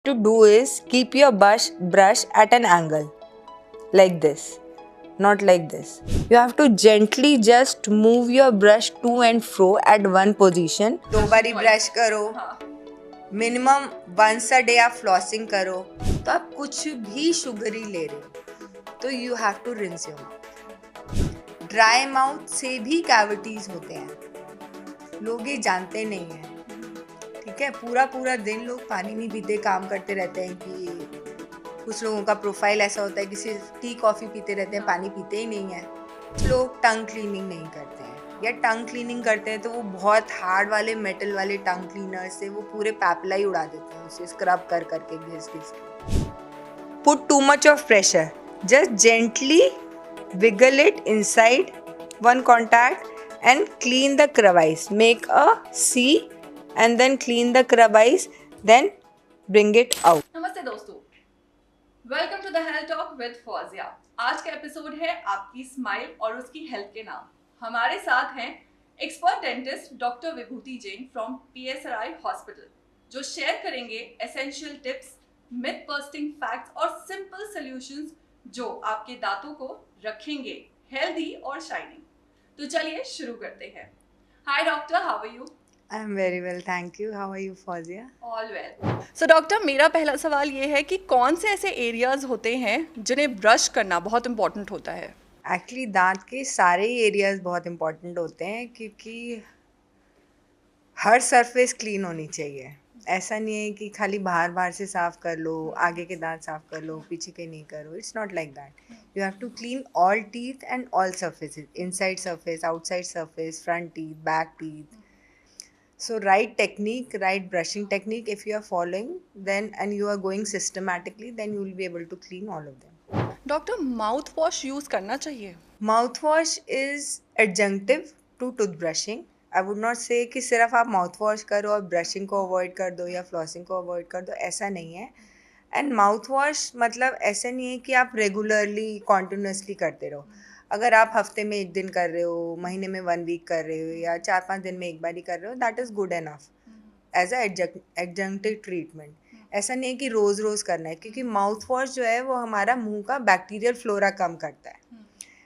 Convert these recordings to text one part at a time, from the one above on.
to do is keep your brush at an angle like this, not like this. You have to gently just move your brush to and fro at one position. दो बारी brush करो, minimum once a day आप flossing करो, तो आप कुछ भी sugary ले रहे हो तो you have to rinse your mouth. Dry mouth से भी कैविटीज होते हैं, लोग ये जानते नहीं हैं. ठीक है, पूरा पूरा दिन लोग पानी नहीं पीते, काम करते रहते हैं. कि कुछ लोगों का प्रोफाइल ऐसा होता है कि सिर्फ टी कॉफ़ी पीते रहते हैं, पानी पीते ही नहीं है. कुछ लोग टंग क्लीनिंग नहीं करते हैं, या टंग क्लीनिंग करते हैं तो वो बहुत हार्ड वाले मेटल वाले टंग क्लीनर से वो पूरे पैपला ही उड़ा देते हैं, उसे स्क्रब कर करके घिस घिस के. Put too much of pressure, just gently wiggle it inside one contact and clean the crevice. Make a C and then clean the crevice, then bring it out. नमस्ते दोस्तों, welcome to the health talk with Fauzia. आज का episode है आपकी smile और उसकी health के नाम. हमारे साथ हैं expert dentist doctor Vibhuti Jain from PSRI hospital, जो शेयर करेंगे essential tips, myth busting facts और सिंपल सॉल्यूशंस जो आपके दांतों को रखेंगे हेल्दी और शाइनिंग. तो चलिए शुरू करते हैं. Hi doctor, how are you? I am very well, thank you. How are you, Fauziya? All well. So doctor, मेरा पहला सवाल ये है कि कौन से ऐसे एरियाज होते हैं जिन्हें ब्रश करना बहुत इंपॉर्टेंट होता है? एक्चुअली दांत के सारे एरियाज बहुत इंपॉर्टेंट होते हैं, क्योंकि हर सरफेस क्लीन होनी चाहिए. ऐसा नहीं है कि खाली बाहर बाहर से साफ कर लो, आगे के दांत साफ कर लो, पीछे के नहीं करो. It's not like that. You have to clean all teeth and all surfaces, inside surface, outside surface, front teeth, back teeth. So right technique, right brushing technique, if you are following then and you are going systematically, then you will be able to clean all of them. Doctor, mouth wash use करना चाहिए? Mouthwash is adjunctive to toothbrushing. I would not say कि सिर्फ आप mouth wash करो और brushing को avoid कर दो या फ्लॉसिंग को अवॉइड कर दो, ऐसा नहीं है. एंड माउथ वॉश मतलब ऐसा नहीं है कि आप रेगुलरली कॉन्टिन्यूसली करते रहो. अगर आप हफ्ते में 1 दिन कर रहे हो, महीने में 1 वीक कर रहे हो, या 4-5 दिन में एक बार ही कर रहे हो, that is good enough as adjunctive treatment. ऐसा नहीं है कि रोज़ रोज़ करना है, क्योंकि माउथ वॉश जो है वो हमारा मुंह का बैक्टीरियल फ्लोरा कम करता है.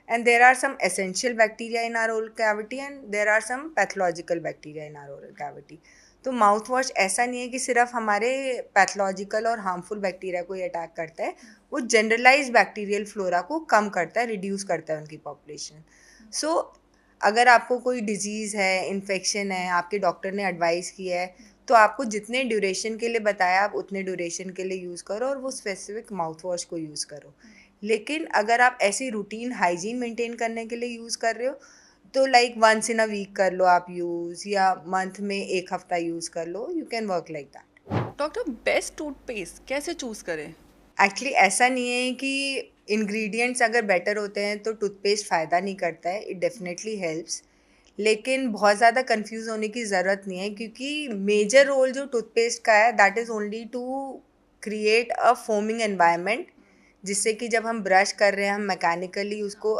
And there are some essential bacteria in our oral cavity and there are some pathological bacteria in our oral cavity. तो माउथ वॉश ऐसा नहीं है कि सिर्फ हमारे पैथोलॉजिकल और हार्मफुल बैक्टीरिया को ही अटैक करता है, वो जनरलाइज बैक्टीरियल फ्लोरा को कम करता है, रिड्यूस करता है उनकी पॉपुलेशन. सो अगर आपको कोई डिजीज़ है, इन्फेक्शन है, आपके डॉक्टर ने एडवाइस किया है, तो आपको जितने ड्यूरेशन के लिए बताया आप उतने ड्यूरेशन के लिए यूज़ करो और वो स्पेसिफिक माउथ वॉश को यूज़ करो. लेकिन अगर आप ऐसी रूटीन हाइजीन मेंटेन करने के लिए यूज़ कर रहे हो, तो like once in a week कर लो आप यूज़, या मंथ में 1 हफ्ता यूज़ कर लो. You can work like that. Doctor, best toothpaste कैसे चूज करें? एक्चुअली ऐसा नहीं है कि इंग्रेडिएंट्स अगर बेटर होते हैं तो टूथपेस्ट फ़ायदा नहीं करता है. इट डेफिनेटली हेल्प्स, लेकिन बहुत ज़्यादा कंफ्यूज होने की ज़रूरत नहीं है, क्योंकि मेजर रोल जो टूथपेस्ट का है that is only to create a foaming environment, जिससे कि जब हम ब्रश कर रहे हैं, हम मैकेनिकली उसको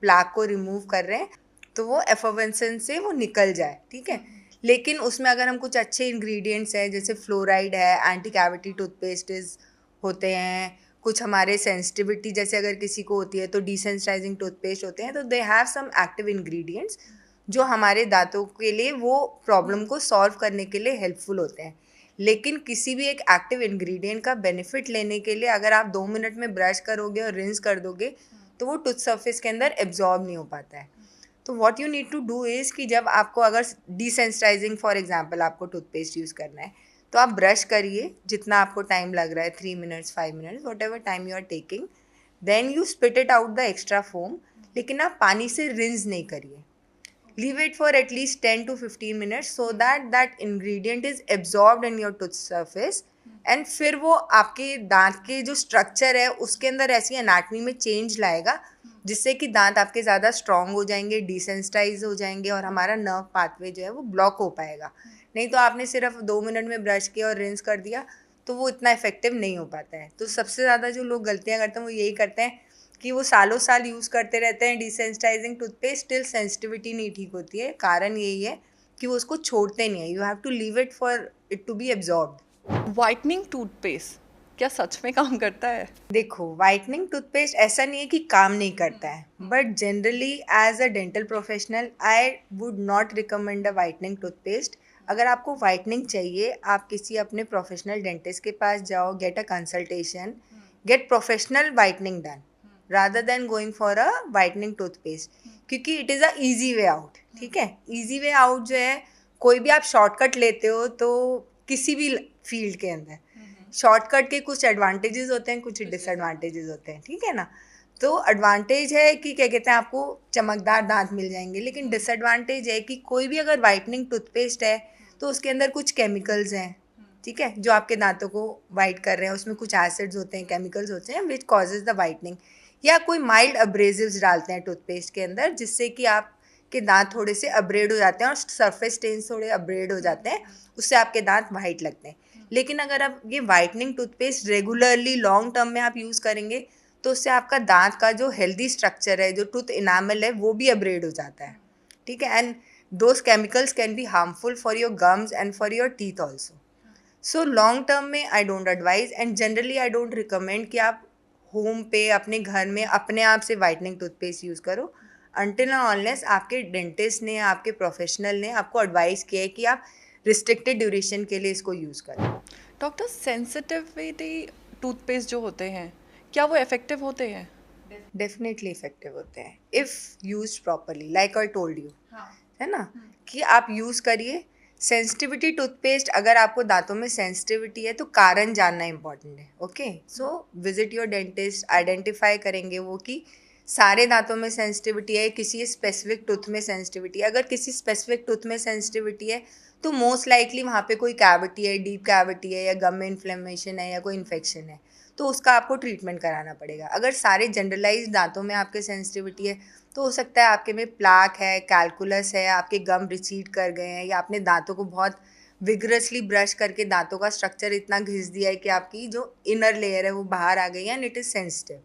प्लाक को रिमूव कर रहे हैं, तो वो एफर्वेंसेंस से वो निकल जाए. ठीक है, लेकिन उसमें अगर हम कुछ अच्छे इंग्रेडिएंट्स हैं, जैसे फ्लोराइड है, एंटी कैविटी टूथपेस्ट्स होते हैं, कुछ हमारे सेंसिटिविटी जैसे अगर किसी को होती है तो डिसेंसिटाइजिंग टूथपेस्ट होते हैं, तो they have some active ingredients जो हमारे दांतों के लिए वो प्रॉब्लम को सॉल्व करने के लिए हेल्पफुल होते हैं. लेकिन किसी भी एक एक्टिव इंग्रेडिएंट का बेनिफिट लेने के लिए अगर आप 2 मिनट में ब्रश करोगे और रिंस कर दोगे, तो वो टूथ सरफेस के अंदर एब्जॉर्ब नहीं हो पाता है. तो what you need to do is कि जब आपको अगर डिसेंसिटाइजिंग फॉर एग्जांपल आपको टूथपेस्ट यूज़ करना है, तो आप ब्रश करिए जितना आपको टाइम लग रहा है, 3 minutes, 5 minutes, whatever time you are taking. Then you spit it out the extra foam, लेकिन आप पानी से रिंस नहीं करिए. Leave it for at least 10 to 15 minutes so that that ingredient is absorbed in your tooth surface. and फिर वो आपके दांत के जो स्ट्रक्चर है उसके अंदर ऐसी एनाटमी में चेंज लाएगा, जिससे कि दांत आपके ज़्यादा स्ट्रॉन्ग हो जाएंगे, डिसेंसिटाइज हो जाएंगे और हमारा नर्व पाथवे जो है वो ब्लॉक हो पाएगा. नहीं तो आपने सिर्फ 2 मिनट में ब्रश किया और रिंस कर दिया तो वो इतना इफेक्टिव नहीं हो पाता है. तो सबसे ज़्यादा जो लोग गलतियाँ करते हैं वो यही करते हैं कि वो सालों साल यूज़ करते रहते हैं डिसेंसिटाइजिंग टूथपेस्ट, स्टिल सेंसिटिविटी नहीं ठीक होती है. कारण यही है कि वो उसको छोड़ते नहीं है. You have to leave it for it to be absorbed. Whitening toothpaste क्या सच में काम करता है? देखो, व्हाइटनिंग टूथपेस्ट ऐसा नहीं है कि काम नहीं करता है, but generally as a dental professional I would not recommend a whitening toothpaste. अगर आपको व्हाइटनिंग चाहिए, आप किसी अपने प्रोफेशनल डेंटिस्ट के पास जाओ, get a consultation, get professional whitening done rather than going for a whitening toothpaste, क्योंकि it is a easy way out. ठीक है, ईजी वे आउट जो है, कोई भी आप शॉर्टकट लेते हो तो किसी भी फील्ड के अंदर शॉर्टकट के कुछ एडवांटेजेस होते हैं, कुछ डिसएडवांटेजेस होते हैं. ठीक है ना. तो एडवांटेज है कि क्या कहते हैं, आपको चमकदार दांत मिल जाएंगे, लेकिन डिसएडवांटेज है कि कोई भी अगर वाइटनिंग टूथपेस्ट है तो उसके अंदर कुछ केमिकल्स हैं. ठीक है, जो आपके दांतों को वाइट कर रहे हैं, उसमें कुछ एसिड्स होते हैं, केमिकल्स होते हैं विच कॉजेज द वाइटनिंग. या कोई माइल्ड अब्रेजिव्स डालते हैं टूथपेस्ट के अंदर, जिससे कि आप के दांत थोड़े से अपग्रेड हो जाते हैं और सरफेस स्टेन्स थोड़े अपग्रेड हो जाते हैं, उससे आपके दांत वाइट लगते हैं. लेकिन अगर आप ये whitening toothpaste regularly long term में आप यूज़ करेंगे तो उससे आपका दांत का जो हेल्दी स्ट्रक्चर है, जो टूथ इनामल है, वो भी अपग्रेड हो जाता है. ठीक है, and those chemicals can be harmful for your gums and for your teeth also. So long term में I don't advise and generally I don't recommend कि आप होम पे अपने घर में अपने आप से वाइटनिंग टूथपेस्ट यूज़ करो अनटिल एंड अनलेस आपके डेंटिस्ट ने, आपके प्रोफेशनल ने आपको एडवाइस किया है कि आप रिस्ट्रिक्टेड ड्यूरेशन के लिए इसको यूज़ करें. डॉक्टर, सेंसिटिविटी टूथपेस्ट जो होते हैं क्या वो इफेक्टिव होते हैं? डेफिनेटली इफेक्टिव होते हैं if use properly, like I told you. हाँ. है ना, कि आप यूज़ करिए. सेंसिटिविटी टूथपेस्ट, अगर आपको दांतों में सेंसिटिविटी है तो कारण जानना इंपॉर्टेंट है. Okay, so visit your dentist, identify करेंगे वो कि सारे दांतों में सेंसिटिविटी है, किसी स्पेसिफिक टूथ में सेंसिटिविटी है. अगर किसी स्पेसिफिक टूथ में सेंसिटिविटी है तो मोस्ट लाइकली वहाँ पे कोई कैविटी है, डीप कैविटी है, या गम में इन्फ्लेमेशन है, या कोई इन्फेक्शन है, तो उसका आपको ट्रीटमेंट कराना पड़ेगा. अगर सारे जनरलाइज दांतों में आपके सेंसिटिविटी है तो हो सकता है आपके में प्लाक है, कैलकुलस है, आपके गम रिसीड कर गए हैं, या आपने दांतों को बहुत विगरसली ब्रश करके दांतों का स्ट्रक्चर इतना घिस दिया है कि आपकी जो इनर लेयर है वो बाहर आ गई है एंड इट इज़ सेंसिटिव.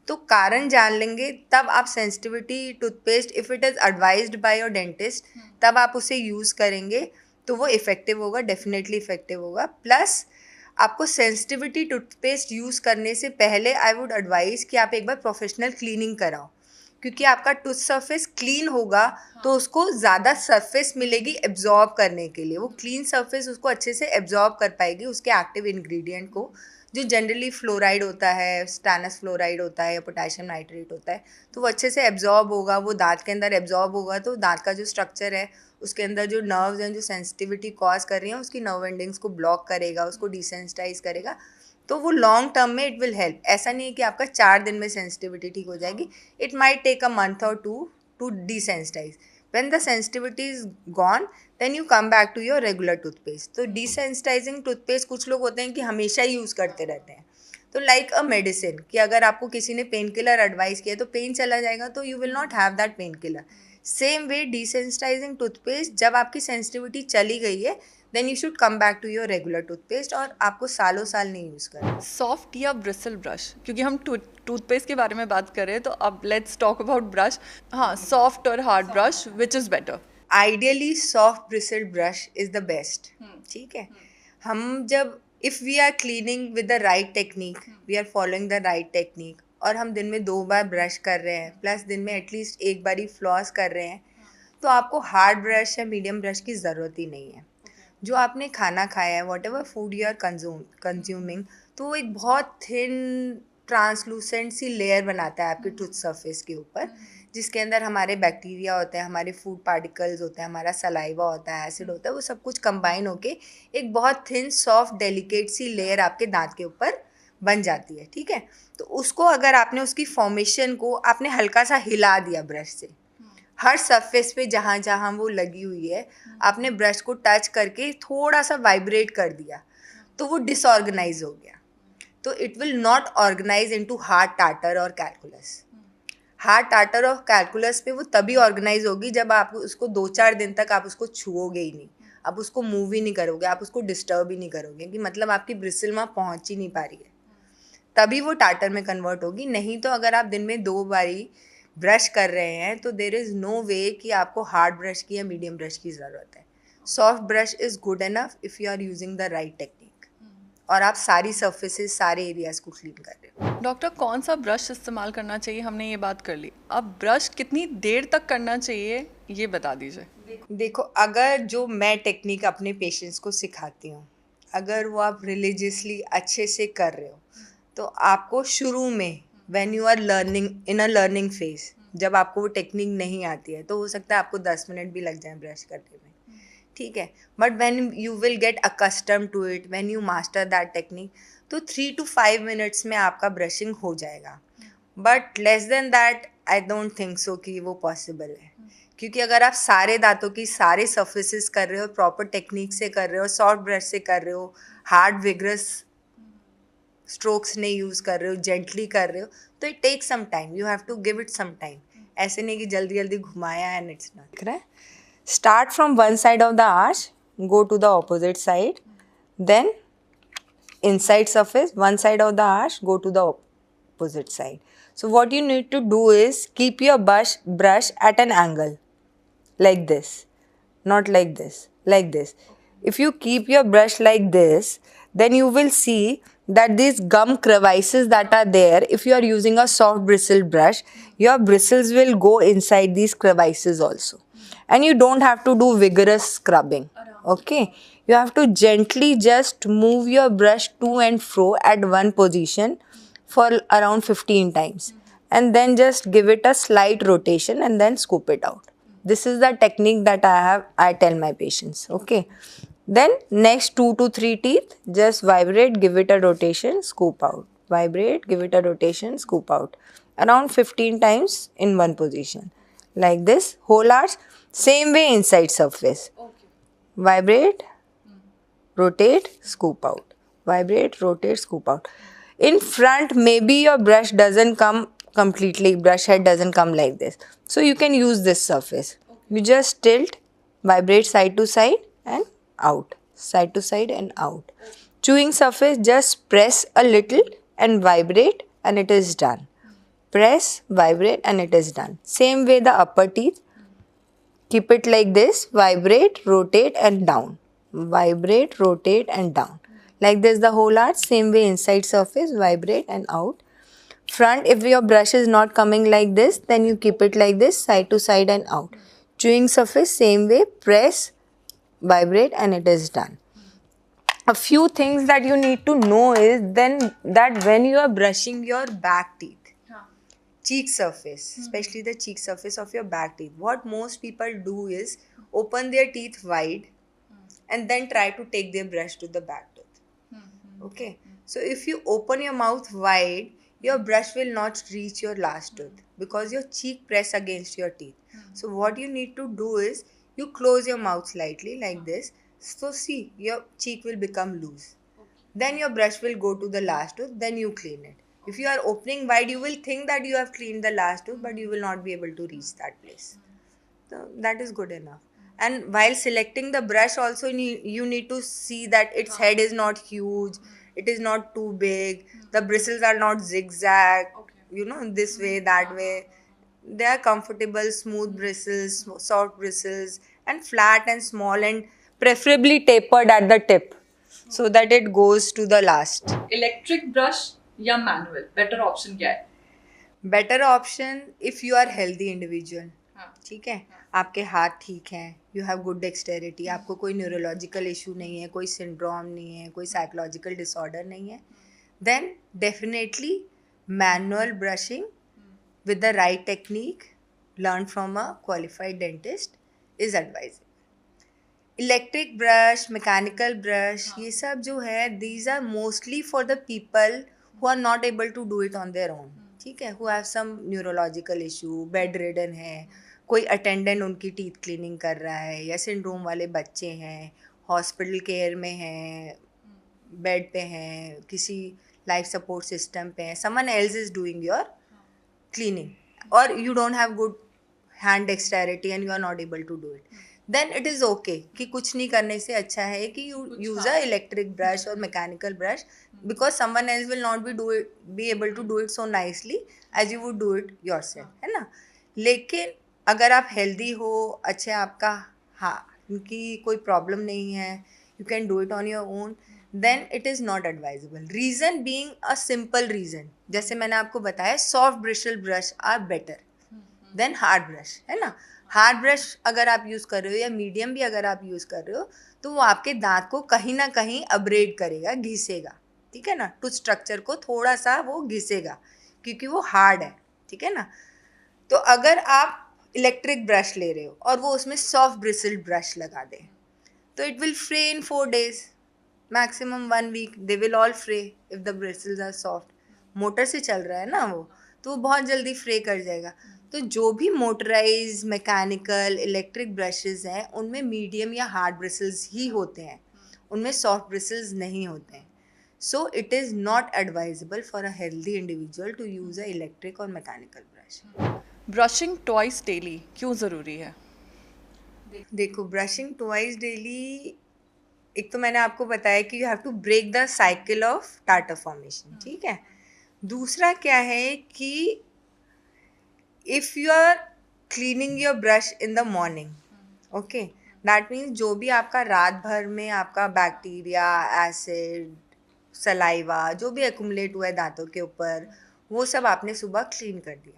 तो कारण जान लेंगे तब आप sensitivity toothpaste, if it is advised by your dentist, तब आप उसे यूज़ करेंगे तो वो इफ़ेक्टिव होगा, डेफिनेटली इफ़ेक्टिव होगा. प्लस आपको सेंसिटिविटी टूथपेस्ट यूज़ करने से पहले आई वुड एडवाइस कि आप एक बार प्रोफेशनल क्लीनिंग कराओ, क्योंकि आपका टूथ सरफेस क्लीन होगा तो उसको ज़्यादा सरफेस मिलेगी एब्जॉर्ब करने के लिए. वो क्लीन सरफेस उसको अच्छे से एब्जॉर्ब कर पाएगी उसके एक्टिव इंग्रेडिएंट को, जो जनरली फ्लोराइड होता है, स्टैनस फ्लोराइड होता है, या पोटेशियम नाइट्रेट होता है. तो वो अच्छे से एब्जॉर्ब होगा, वो दांत के अंदर एब्जॉर्ब होगा, तो दांत का जो स्ट्रक्चर है उसके अंदर जो नर्व्स हैं जो सेंसिटिविटी कॉज कर रही हैं उसकी नर्व एंडिंग्स को ब्लॉक करेगा, उसको डिसेंसिटाइज करेगा. तो वो लॉन्ग टर्म में इट विल हेल्प. ऐसा नहीं है कि आपका 4 दिन में सेंसिटिविटी ठीक हो जाएगी. It might take a month or two to desensitise. When the sensitivity is gone then you come back to your regular toothpaste. तो डिसेंसिटाइजिंग टूथपेस्ट कुछ लोग होते हैं कि हमेशा ही यूज़ करते रहते हैं. तो लाइक अ मेडिसिन, कि अगर आपको किसी ने पेन किलर एडवाइस किया तो पेन चला जाएगा, तो you will not have that painkiller. Same way desensitising toothpaste, जब आपकी सेंसिटिविटी चली गई है then you should come back to your regular toothpaste, और आपको सालों साल नहीं यूज़ करना. सॉफ्ट या ब्रिसल ब्रश, क्योंकि हम टूथपेस्ट के बारे में बात कर रहे हैं तो अब लेट्स टॉक अबाउट ब्रश. हाँ, सॉफ्ट और hard brush which is better? Ideally soft bristled brush is the best. ठीक है, हम जब if we are cleaning with the right technique, we are following the right technique, और हम दिन में 2 बार ब्रश कर रहे हैं, प्लस दिन में एटलीस्ट एक बार ही फ्लॉस कर रहे हैं, तो आपको हार्ड ब्रश या मीडियम ब्रश की ज़रूरत ही नहीं है. जो आपने खाना खाया है, whatever food you are consuming, तो वो एक बहुत थिन ट्रांसलूसेंट सी लेयर बनाता है आपके टूथ सरफेस के ऊपर, जिसके अंदर हमारे बैक्टीरिया होते हैं, हमारे फूड पार्टिकल्स होते हैं, हमारा सलाइवा होता है, एसिड होता है, वो सब कुछ कंबाइन होके एक बहुत थिन सॉफ्ट डेलिकेट सी लेयर आपके दांत के ऊपर बन जाती है. ठीक है, तो उसको अगर आपने उसकी फॉर्मेशन को आपने हल्का सा हिला दिया ब्रश से, हर सरफेस पे जहाँ जहाँ वो लगी हुई है आपने ब्रश को टच करके थोड़ा सा वाइब्रेट कर दिया, तो वो डिसऑर्गेनाइज हो गया. तो it will not organise into hard tartar और कैलकुलस. हार्ड टाटर और कैलकुलस पे वो तभी ऑर्गेनाइज होगी जब आप उसको 2-4 दिन तक आप उसको छुओगे ही नहीं, आप उसको मूव ही नहीं करोगे, आप उसको डिस्टर्ब ही नहीं करोगे, कि मतलब आपकी ब्रिसल वहाँ पहुँच ही नहीं पा रही है, तभी वो टाटर में कन्वर्ट होगी. नहीं तो अगर आप दिन में 2 बारी ब्रश कर रहे हैं तो देर इज़ नो वे कि आपको हार्ड ब्रश की या मीडियम ब्रश की ज़रूरत है. Soft brush is good enough if you are using the right technique. और आप सारी सर्फेसेस, सारे एरियाज को क्लीन कर रहे हो। डॉक्टर, कौन सा ब्रश इस्तेमाल करना चाहिए, हमने ये बात कर ली, अब ब्रश कितनी देर तक करना चाहिए ये बता दीजिए। देखो, अगर जो मैं टेक्निक अपने पेशेंट्स को सिखाती हूँ, अगर वो आप रिलीजियसली अच्छे से कर रहे हो, तो आपको शुरू में when you are learning in a learning phase, जब आपको वो टेक्निक नहीं आती है, तो हो सकता है आपको 10 मिनट भी लग जाए ब्रश करने में, ठीक है। But when you will get accustom to it, when you master that technique, तो 3 to 5 मिनट्स में आपका ब्रशिंग हो जाएगा। But less than that I don't think so कि वो पॉसिबल है, क्योंकि अगर आप सारे दांतों की सारे सर्फेसिस कर रहे हो, प्रॉपर टेक्निक से कर रहे हो, सॉफ्ट ब्रश से कर रहे हो, हार्ड विग्रस स्ट्रोक्स नहीं यूज़ कर रहे हो, जेंटली कर रहे हो, तो it take some time, you have to give it some time. ऐसे नहीं कि जल्दी जल्दी घुमाया एंड इट्स नॉट दिख रहा है। Start from one side of the arch, go to the opposite side, then inside surface, one side of the arch, go to the opposite side. So what you need to do is keep your brush at an angle like this, not like this, like this. If you keep your brush like this, then you will see that these gum crevices that are there, if you are using a soft bristle brush, your bristles will go inside these crevices also. And you don't have to do vigorous scrubbing, okay. You have to gently just move your brush to and fro at one position for around 15 times, and then just give it a slight rotation and then scoop it out. This is the technique that I tell my patients, okay. Then next 2 to 3 teeth, just vibrate, give it a rotation, scoop out, vibrate, give it a rotation, scoop out, around 15 times in one position, like this. Whole arch, same way inside surface. Vibrate, rotate, scoop out, vibrate, rotate, scoop out. In front, maybe your brush doesn't come completely, brush head doesn't come like this, so you can use this surface. You just tilt, vibrate side to side and out, side to side and out. Chewing surface, just press a little and vibrate and it is done. Press, vibrate and it is done. Same way the upper teeth, keep it like this, vibrate, rotate and down, vibrate, rotate and down, like this the whole arch. Same way inside surface, vibrate and out. Front, if your brush is not coming like this, then you keep it like this, side to side and out. Chewing surface, same way, press, vibrate and it is done. A few things that you need to know is then that when you are brushing your back teeth, cheek surface, especially the cheek surface of your back teeth, what most people do is open their teeth wide and then try to take their brush to the back tooth. Okay, so if you open your mouth wide, your brush will not reach your last tooth because your cheek press against your teeth. So what you need to do is you close your mouth slightly like this. So see, your cheek will become loose. Then your brush will go to the last tooth, then you clean it. If you are opening wide, you will think that you have cleaned the last tooth, but you will not be able to reach that place. So that is good enough. And while selecting the brush also, you need to see that its head is not huge, it is not too big, the bristles are not zigzag, this way, that way. They are comfortable, smooth bristles, soft bristles, and flat and small, and preferably tapered at the tip so that it goes to the last. Electric brush या manual, better option क्या है? Better option if you are healthy individual, ठीक है, आपके हाथ ठीक हैं, you have good dexterity, आपको कोई न्यूरोलॉजिकल इशू नहीं है, कोई सिंड्रोम नहीं है, कोई साइकोलॉजिकल डिसऑर्डर नहीं है, then definitely manual brushing with the right technique learned from a qualified dentist is advisable. Electric brush, mechanical brush, ये सब जो है, these are mostly for the people who are not able to do it on their own, ठीक है, who have some neurological issue, bedridden है, कोई attendant उनकी teeth cleaning कर रहा है, या सिंड्रोम वाले बच्चे हैं, हॉस्पिटल केयर में हैं, बेड पे हैं, किसी लाइफ सपोर्ट सिस्टम पे हैं, someone else is doing your cleaning, or you don't have good hand dexterity and you are not able to do it, then it is okay कि कुछ नहीं करने से अच्छा है कि you use a electric brush or mechanical brush, because someone else will not be able to do it so nicely as you would do it yourself, है ना. लेकिन अगर आप हेल्दी हो, अच्छे आपका हाँ की कोई प्रॉब्लम नहीं है, you can do it on your own, then it is not advisable. Reason being a simple reason, जैसे मैंने आपको बताया soft bristle brush are better than hard brush, है ना. हार्ड ब्रश अगर आप यूज़ कर रहे हो या मीडियम भी अगर आप यूज़ कर रहे हो तो वो आपके दांत को कहीं ना कहीं अब्रेड करेगा, घिसेगा, ठीक है ना. टूथ स्ट्रक्चर को थोड़ा सा वो घिसेगा क्योंकि वो हार्ड है, ठीक है ना. तो अगर आप इलेक्ट्रिक ब्रश ले रहे हो और वो उसमें सॉफ्ट ब्रिसल्ड ब्रश लगा दें तो it will fray in 4 days, maximum 1 week they will all fray if the bristles are soft. Motor से चल रहा है ना वो, तो वो बहुत जल्दी फ्रे कर जाएगा. तो जो भी मोटराइज मैकेनिकल इलेक्ट्रिक ब्रशेस हैं उनमें मीडियम या हार्ड ब्रिसल्स ही होते हैं, उनमें सॉफ्ट ब्रिसल्स नहीं होते हैं. So it is not advisable for a healthy individual to use a electric or mechanical brush. Brushing twice daily क्यों ज़रूरी है? देखो, ब्रशिंग ट्वाइस डेली, एक तो मैंने आपको बताया कि you have to break the cycle of tartar formation, ठीक है. दूसरा क्या है कि if you are cleaning your brush in the morning, okay, that means जो भी आपका रात भर में आपका बैक्टीरिया, एसिड, सलाइवा जो भी एक्यूमुलेट हुआ है दांतों के ऊपर, वो सब आपने सुबह क्लीन कर दिया.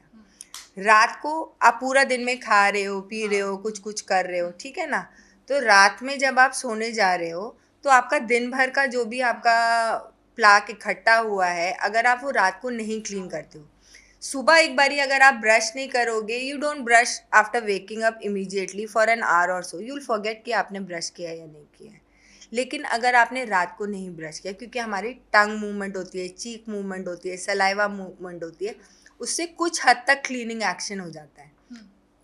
रात को आप पूरा दिन में खा रहे हो, पी रहे हो, कुछ कुछ कर रहे हो, ठीक है ना. तो रात में जब आप सोने जा रहे हो तो आपका दिन भर का जो भी आपका प्लाक इकट्ठा हुआ है, अगर आप वो रात को नहीं क्लीन करते हो, सुबह एक बारी अगर आप ब्रश नहीं करोगे, you don't brush after waking up immediately for an hour और सो, यू विल फॉरगेट कि आपने ब्रश किया या नहीं किया है. लेकिन अगर आपने रात को नहीं ब्रश किया, क्योंकि हमारी टंग मूवमेंट होती है, चीक मूवमेंट होती है, सलाइवा मूवमेंट होती है, उससे कुछ हद तक क्लीनिंग एक्शन हो जाता है,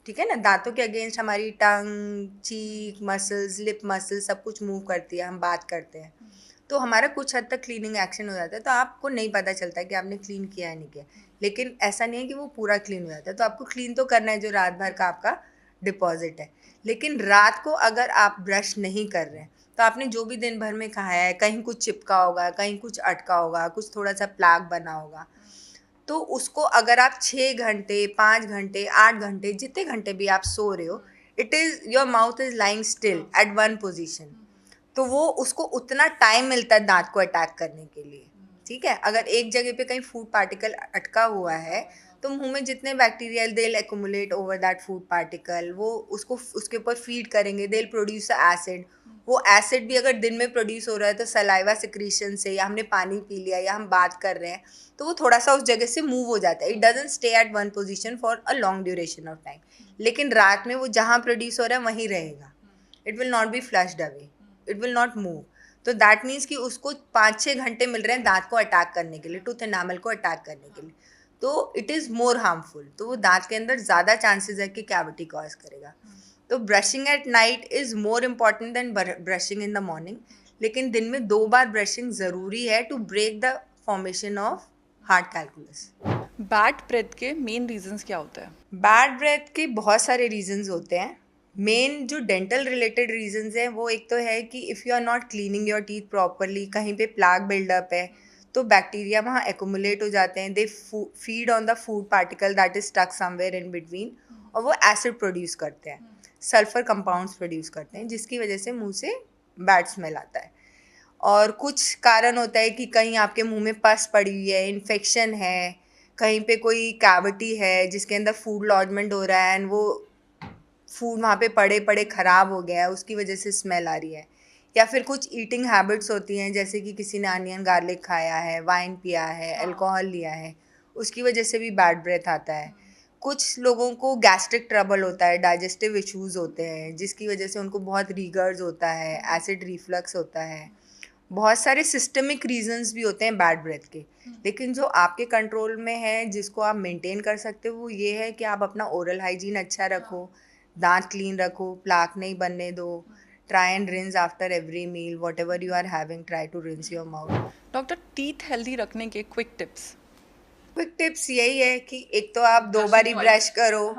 ठीक है ना. दांतों के अगेंस्ट हमारी टंग, चीक मसल्स, लिप मसल्स सब कुछ मूव करती है, हम बात करते हैं, तो हमारा कुछ हद तक क्लीनिंग एक्शन हो जाता है. तो आपको नहीं पता चलता कि आपने क्लीन किया है नहीं किया. लेकिन ऐसा नहीं है कि वो पूरा क्लीन हो जाता है. तो आपको क्लीन तो करना है जो रात भर का आपका डिपॉजिट है. लेकिन रात को अगर आप ब्रश नहीं कर रहे हैं तो आपने जो भी दिन भर में खाया है, कहीं कुछ चिपका होगा, कहीं कुछ अटका होगा, कुछ थोड़ा सा प्लाक बना होगा, तो उसको अगर आप 6 घंटे, 5 घंटे, 8 घंटे, जितने घंटे भी आप सो रहे हो, it is your mouth is lying still at one position, तो वो उसको उतना टाइम मिलता है दांत को अटैक करने के लिए, ठीक है. अगर एक जगह पे कहीं फूड पार्टिकल अटका हुआ है तो मुंह में जितने bacterial they accumulate over that food particle, वो उसको उसके ऊपर फीड करेंगे, दे प्रोड्यूस एसिड. वो एसिड भी अगर दिन में प्रोड्यूस हो रहा है तो सलाइवा सिक्रीशन से, या हमने पानी पी लिया, या हम बात कर रहे हैं, तो वो थोड़ा सा उस जगह से मूव हो जाता है. It doesn't stay at one position for a long duration of time. लेकिन रात में वो जहाँ प्रोड्यूस हो रहा है वहीं रहेगा. It will not B flushed away, it will not move. तो दैट मीन्स कि उसको 5-6 घंटे मिल रहे हैं दांत को अटैक करने के लिए, टूथ एनामल को अटैक करने के लिए, तो इट इज़ मोर हार्मफुल. तो वो दांत के अंदर ज़्यादा चांसेस है कि कैविटी कॉज करेगा. तो brushing at night is more important than brushing in the morning. लेकिन दिन में 2 बार ब्रशिंग ज़रूरी है to break the formation of hard calculus. Bad breath के मेन रीजंस क्या होते हैं? बैड ब्रेथ के बहुत सारे रीजंस होते हैं. मेन जो डेंटल रिलेटेड रीजंस हैं वो एक तो है कि if you are not cleaning your teeth properly, कहीं पे प्लाक बिल्डअप है तो बैक्टीरिया वहाँ एक्यूमुलेट हो जाते हैं, they feed on the food particle that is stuck somewhere in between, और वो एसिड प्रोड्यूस करते हैं, सल्फर कंपाउंड्स प्रोड्यूस करते हैं, जिसकी वजह से मुंह से बैड स्मेल आता है. और कुछ कारण होता है कि कहीं आपके मुंह में पस पड़ी हुई है, इन्फेक्शन है, कहीं पे कोई कैविटी है जिसके अंदर फूड लॉजमेंट हो रहा है एंड वो फूड वहाँ पे पड़े पड़े ख़राब हो गया है, उसकी वजह से स्मेल आ रही है. या फिर कुछ ईटिंग हैबिट्स होती हैं, जैसे कि किसी ने अनियन गार्लिक खाया है, वाइन पिया है, अल्कोहल लिया है, उसकी वजह से भी बैड ब्रेथ आता है. कुछ लोगों को गैस्ट्रिक ट्रबल होता है, डाइजेस्टिव इश्यूज होते हैं, जिसकी वजह से उनको बहुत रीगर्स होता है, एसिड रिफ्लक्स होता है. बहुत सारे सिस्टमिक रीजंस भी होते हैं बैड ब्रेथ के. लेकिन जो आपके कंट्रोल में है, जिसको आप मेंटेन कर सकते हो, वो ये है कि आप अपना ओरल हाइजीन अच्छा रखो, दांत क्लीन रखो, प्लाक नहीं बनने दो, try and rinse after every meal, whatever you are having, try to rinse your mouth. Doctor, teeth healthy रखने के क्विक टिप्स? क्विक टिप्स यही है कि एक तो आप 2 बारी ब्रश करो,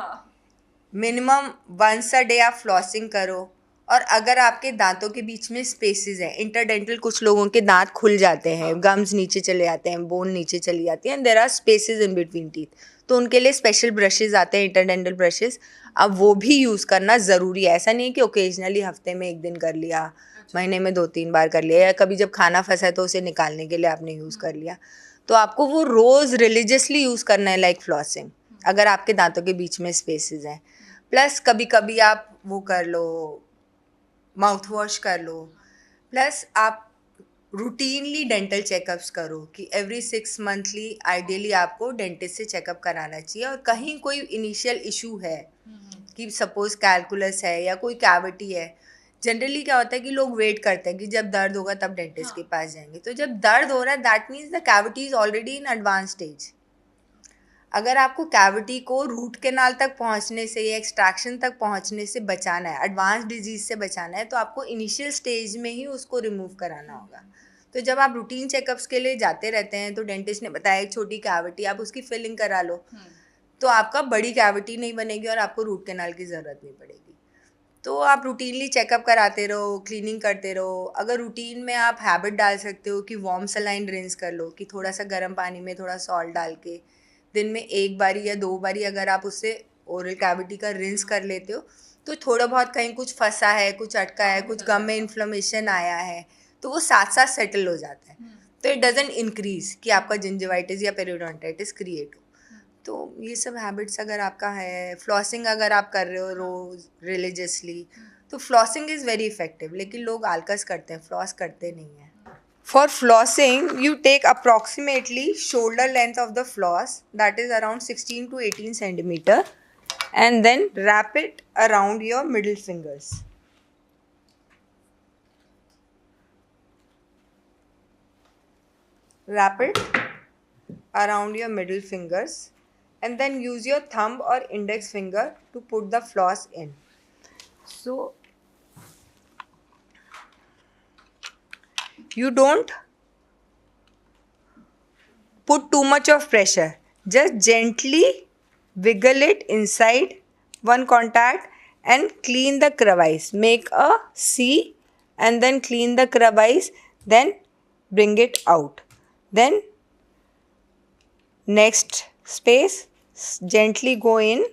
मिनिमम 1 a day आप फ्लॉसिंग करो, और अगर आपके दांतों के बीच में स्पेसेस हैं, इंटरडेंटल, कुछ लोगों के दांत खुल जाते हैं, गम्स नीचे चले जाते हैं, बोन नीचे चली जाती है, and there are spaces in between teeth, तो उनके लिए स्पेशल ब्रशेज आते हैं, इंटरडेंटल ब्रशेज। अब वो भी यूज़ करना ज़रूरी है। ऐसा नहीं है कि ओकेजनली हफ्ते में 1 दिन कर लिया, महीने में 2-3 बार कर लिया, या कभी जब खाना फंसा है तो उसे निकालने के लिए आपने यूज़ कर लिया। तो आपको वो रोज़ रिलीजियसली यूज़ करना है, लाइक फ्लॉसिंग, अगर आपके दांतों के बीच में स्पेसेस हैं। प्लस कभी कभी आप वो कर लो, माउथ वॉश कर लो। प्लस आप रूटीनली डेंटल चेकअप्स करो कि एवरी 6 मंथली आइडियली आपको डेंटिस्ट से चेकअप कराना चाहिए। और कहीं कोई इनिशियल इशू है कि सपोज कैलकुलस है या कोई कैविटी है, जनरली क्या होता है कि लोग वेट करते हैं कि जब दर्द होगा तब डेंटिस्ट के पास जाएंगे। तो जब दर्द हो रहा है, that means the cavity is already in advance stage. अगर आपको कैविटी को रूट कैनाल तक पहुंचने से या एक्सट्रैक्शन तक पहुंचने से बचाना है, एडवांस डिजीज से बचाना है, तो आपको इनिशियल स्टेज में ही उसको रिमूव कराना होगा। तो जब आप रूटीन चेकअप्स के लिए जाते रहते हैं तो डेंटिस्ट ने बताया एक छोटी कैविटी, आप उसकी फिलिंग करा लो, तो आपका बड़ी कैविटी नहीं बनेगी और आपको रूट कैनाल की ज़रूरत नहीं पड़ेगी। तो आप रूटीनली चेकअप कराते रहो, क्लीनिंग करते रहो। अगर रूटीन में आप हैबिट डाल सकते हो कि वार्म सलाइन रिंस कर लो, कि थोड़ा सा गर्म पानी में थोड़ा सॉल्ट डाल के दिन में 1 बारी या 2 बारी अगर आप उससे ओरल कैविटी का रिंस कर लेते हो, तो थोड़ा बहुत कहीं कुछ फंसा है, कुछ अटका है, कुछ गम में इन्फ्लेमेशन आया है, तो वो साथ साथ सेटल हो जाता है। तो इट डजंट इंक्रीज कि आपका जिंजिवाइटिस या पेरियोडोंटाइटिस क्रिएट हो। तो ये सब हैबिट्स अगर आपका है, फ्लॉसिंग अगर आप कर रहे हो रोज रिलीजियसली, तो फ्लॉसिंग इज़ वेरी इफेक्टिव। लेकिन लोग आलकस करते हैं, फ्लॉस करते नहीं हैं। For flossing, you take approximately shoulder length of the floss, that is around 16 to 18 centimeter, and then wrap it around your middle fingers. Wrap it around your middle fingers, and then use your thumb or index finger to put the floss in. So you don't put too much of pressure, just gently wiggle it inside one contact and clean the crevice. Make a C and then clean the crevice, then bring it out. Then next space, gently go in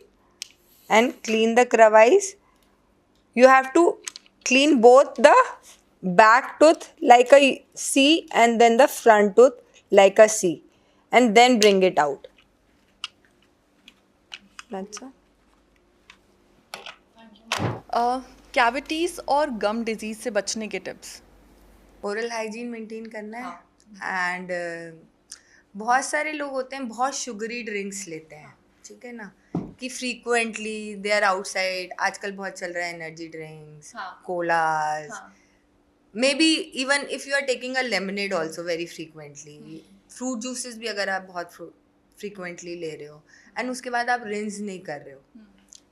and clean the crevice. You have to clean both the back tooth like a C and then the front tooth like a C, and then bring it out. That's all. Cavities और गम disease से बचने के tips. Oral hygiene maintain करना है। And बहुत सारे लोग होते हैं बहुत शुगरी ड्रिंक्स लेते हैं, ठीक है ना, कि फ्रीक्वेंटली दे आर आउटसाइड। आजकल बहुत चल रहा है energy drinks, colas, maybe even if you are taking a lemonade also very frequently. Fruit juices भी अगर आप बहुत फ्रीक्वेंटली ले रहे हो एंड उसके बाद आप रिंस नहीं कर रहे हो,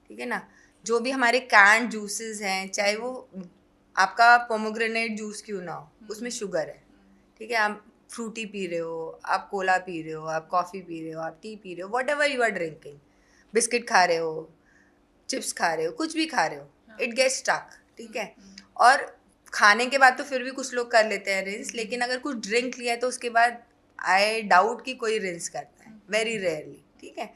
ठीक है ना। जो भी हमारे कैंड जूसेस हैं, चाहे वो आपका पोमोग्रेनेट जूस क्यों ना हो, उसमें शुगर है, ठीक है। आप फ्रूटी पी रहे हो, आप कोला पी रहे हो, आप कॉफ़ी पी रहे हो, आप टी पी रहे हो, whatever you are drinking, biscuit खा रहे हो, चिप्स खा रहे हो, कुछ भी खा रहे हो, इट गेट्स स्टक, ठीक है। और खाने के बाद तो फिर भी कुछ लोग कर लेते हैं रिंस, लेकिन अगर कुछ ड्रिंक लिया है तो उसके बाद आई डाउट कि कोई रिंस करता है, वेरी रेयरली, ठीक है।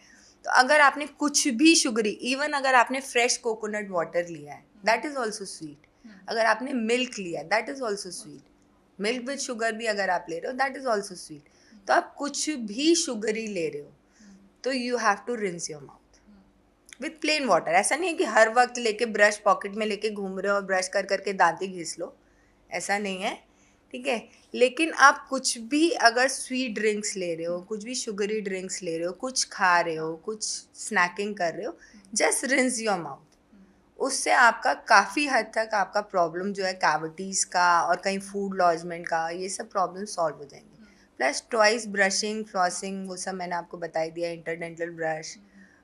तो अगर आपने कुछ भी शुगरी, इवन अगर आपने फ्रेश कोकोनट वाटर लिया है, दैट इज़ ऑल्सो स्वीट। अगर आपने मिल्क लिया है, that is also sweet. Milk with sugar भी अगर आप ले रहे हो, दैट इज़ ऑल्सो स्वीट। तो आप कुछ भी शुगरी ले रहे हो तो you have to rinse your mouth with plain water. ऐसा नहीं है कि हर वक्त लेके ब्रश पॉकेट में लेके घूम रहे हो और ब्रश कर करके दांत ही घिस लो, ऐसा नहीं है, ठीक है। लेकिन आप कुछ भी अगर स्वीट ड्रिंक्स ले रहे हो, कुछ भी शुगरी ड्रिंक्स ले रहे हो, कुछ खा रहे हो, कुछ स्नैकिंग कर रहे हो, जस्ट रिंस योर माउथ। उससे आपका काफ़ी हद तक आपका प्रॉब्लम जो है कैविटीज़ का और कहीं फूड लॉजमेंट का, ये सब प्रॉब्लम सॉल्व हो जाएंगे। प्लस ट्वाइस ब्रशिंग, फ्लॉसिंग, वो सब मैंने आपको बताई दिया, interdental brush,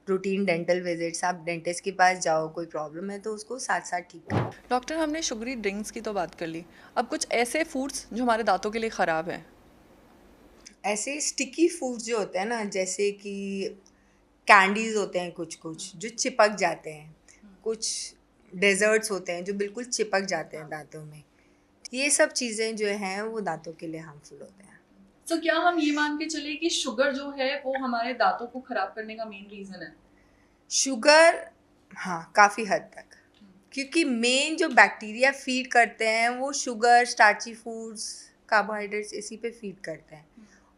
routine dental visits. आप डेंटिस्ट के पास जाओ, कोई प्रॉब्लम है तो उसको साथ साथ ठीक करो। डॉक्टर, हमने शुगरी ड्रिंक्स की तो बात कर ली, अब कुछ ऐसे फूड्स जो हमारे दांतों के लिए ख़राब हैं। ऐसे स्टिकी फूड्स जो होते हैं ना, जैसे कि कैंडीज़ होते हैं कुछ कुछ जो चिपक जाते हैं, कुछ डेजर्ट्स होते हैं जो बिल्कुल चिपक जाते हैं दांतों में, ये सब चीज़ें जो हैं वो दांतों के लिए हार्मफुल होते हैं। तो क्या हम ये मान के चले कि शुगर जो है वो हमारे दांतों को खराब करने का मेन रीजन है? शुगर, हाँ, काफ़ी हद तक, क्योंकि मेन जो बैक्टीरिया फीड करते हैं वो शुगर, स्टार्ची फूड्स, कार्बोहाइड्रेट्स इसी पे फीड करते हैं।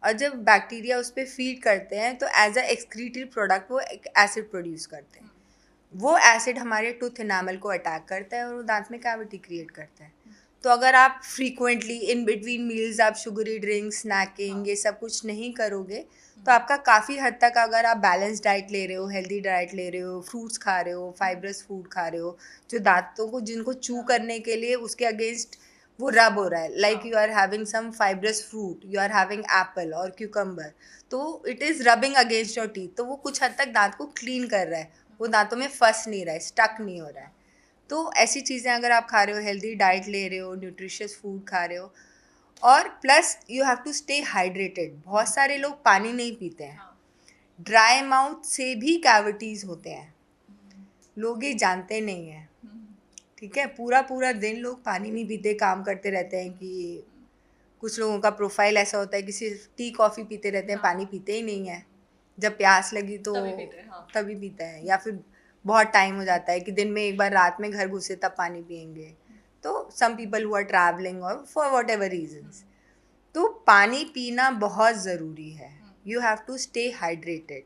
और जब बैक्टीरिया उस पर फीड करते हैं तो एज अ एक्सक्रीटरी प्रोडक्ट वो एक एसिड प्रोड्यूस करते हैं। वो एसिड हमारे टूथ इनामल को अटैक करता है और वो दांत में कैविटी क्रिएट करता है। तो अगर आप फ्रीक्वेंटली इन बिटवीन मील्स आप शुगरी ड्रिंक, स्नैकिंग, ये सब कुछ नहीं करोगे तो आपका काफ़ी हद तक, अगर आप बैलेंस डाइट ले रहे हो, हेल्दी डाइट ले रहे हो, फ्रूट्स खा रहे हो, फाइब्रस फूड खा रहे हो, जो दांतों को जिनको चू करने के लिए उसके अगेंस्ट वो रब हो रहा है, like you are having some fibrous fruit, you are having apple और क्यूकम्बर, तो it is rubbing against your teeth, तो वो कुछ हद तक दांत को क्लीन कर रहा है, वो दांतों में फंस नहीं रहा है, स्टक नहीं हो रहा है। तो ऐसी चीज़ें अगर आप खा रहे हो, हेल्दी डाइट ले रहे हो, न्यूट्रिशियस फूड खा रहे हो, और plus you have to stay hydrated. बहुत सारे लोग पानी नहीं पीते हैं, ड्राई माउथ से भी कैविटीज़ होते हैं, लोग ये जानते नहीं हैं। ठीक है, पूरा पूरा दिन लोग पानी नहीं पीते, काम करते रहते हैं। कि कुछ लोगों का प्रोफाइल ऐसा होता है कि सिर्फ टी कॉफ़ी पीते रहते हैं, पानी पीते ही नहीं है, जब प्यास लगी तो तभी पीते हैं, या फिर बहुत टाइम हो जाता है कि दिन में एक बार रात में घर घुसे तब पानी पियेंगे। तो some people who are travelling और फॉर वॉट एवर रीजन्स, तो पानी पीना बहुत ज़रूरी है। You have to stay hydrated.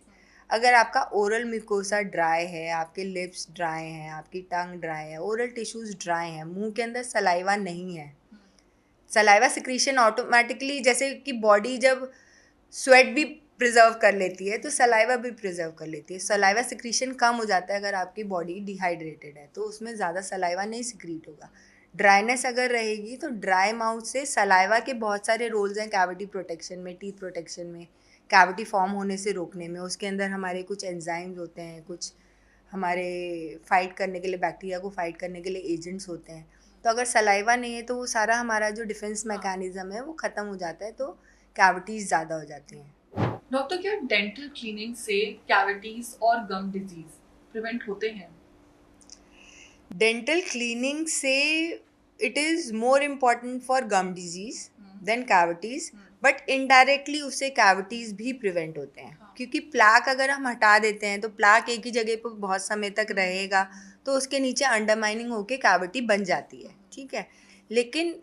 अगर आपका ओरल म्यूकोसा ड्राई है, आपके लिप्स ड्राई हैं, आपकी टंग ड्राई है, ओरल टिश्यूज ड्राई हैं, मुंह के अंदर सलाइवा नहीं है, सलाइवा सिक्रीशन ऑटोमेटिकली, जैसे कि बॉडी जब स्वेट भी प्रिजर्व कर लेती है तो सलाइवा भी प्रिजर्व कर लेती है। सलाइवा सिक्रीशन कम हो जाता है अगर आपकी बॉडी डिहाइड्रेटेड है, तो उसमें ज़्यादा सलाइवा नहीं सिक्रीट होगा। ड्राइनेस अगर रहेगी तो ड्राई माउथ से, सलाइवा के बहुत सारे रोल्स हैं कैविटी प्रोटेक्शन में, टीथ प्रोटेक्शन में, कैविटी फॉर्म होने से रोकने में। उसके अंदर हमारे कुछ एंजाइम्स होते हैं, कुछ हमारे फाइट करने के लिए, बैक्टीरिया को फाइट करने के लिए एजेंट्स होते हैं। तो अगर सलाइवा नहीं है तो वो सारा हमारा जो डिफेंस मैकेनिज्म है वो ख़त्म हो जाता है, तो कैविटीज़ ज़्यादा हो जाती हैं। डॉक्टर, क्या डेंटल क्लीनिंग से कैविटीज और गम डिजीज प्रिवेंट होते हैं? डेंटल क्लीनिंग से it is more important for gum disease than cavities, but indirectly उससे कैविटीज़ भी प्रिवेंट होते हैं। क्योंकि प्लाक अगर हम हटा देते हैं तो प्लाक एक ही जगह पर बहुत समय तक रहेगा, तो उसके नीचे अंडरमाइनिंग होके कैविटी बन जाती है। ठीक है, लेकिन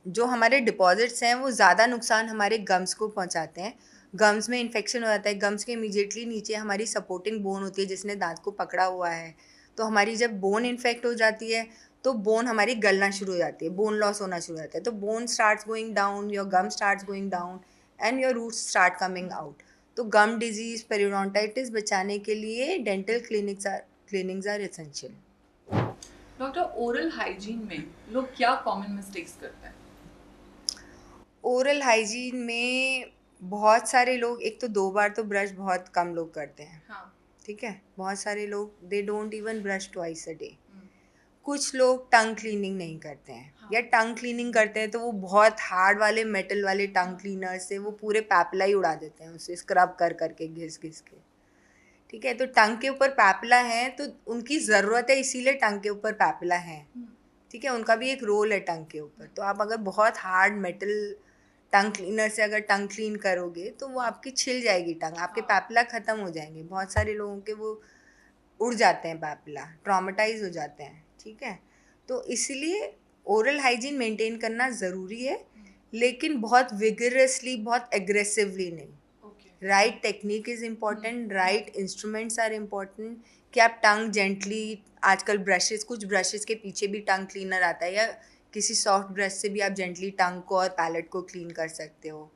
जो हमारे डिपॉजिट्स हैं वो ज़्यादा नुकसान हमारे गम्स को पहुंचाते हैं। गम्स में इन्फेक्शन हो जाता है, गम्स के इमीडिएटली नीचे हमारी सपोर्टिंग बोन होती है जिसने दांत को पकड़ा हुआ है, तो हमारी जब बोन इन्फेक्ट हो जाती है तो बोन हमारी गलना शुरू हो जाती है, बोन लॉस होना शुरू हो जाता है, तो bone starts going down, your gum starts going down and your roots start coming out. तो गम डिजीज, पेरियोडोंटाइटिस बचाने के लिए dental cleanings are essential. Doctor, oral hygiene में लोग क्या कॉमन मिस्टेक्स करते हैं? ओरल हाइजीन में बहुत सारे लोग, एक तो 2 बार तो ब्रश बहुत कम लोग करते हैं। ठीक है, बहुत सारे लोग they don't even brush twice a day. कुछ लोग टंग क्लीनिंग नहीं करते हैं, या टंग क्लीनिंग करते हैं तो वो बहुत हार्ड वाले मेटल वाले टंग क्लीनर से वो पूरे पैपला ही उड़ा देते हैं, उसे स्क्रब कर करके, घिस घिस के। ठीक है, तो टंग के ऊपर पैपला है तो उनकी ज़रूरत है, इसीलिए टंग के ऊपर पैपला है। ठीक है, उनका भी एक रोल है टंग के ऊपर। तो आप अगर बहुत हार्ड मेटल टंग क्लीनर से अगर टंग क्लीन करोगे तो वो आपकी छिल जाएगी टंग, आपके पैपला ख़त्म हो जाएंगे। बहुत सारे लोगों के वो उड़ जाते हैं पैपला, ट्रॉमेटाइज हो जाते हैं। ठीक है, तो इसलिए ओरल हाइजीन मेंटेन करना ज़रूरी है, लेकिन बहुत विगरसली, बहुत एग्रेसिवली नहीं। Right technique is important, right instruments are important, कि आप टंग जेंटली, आजकल ब्रशेस, कुछ ब्रशेस के पीछे भी टंग क्लीनर आता है, या किसी सॉफ्ट ब्रश से भी आप जेंटली टंग को और पैलेट को क्लीन कर सकते हो।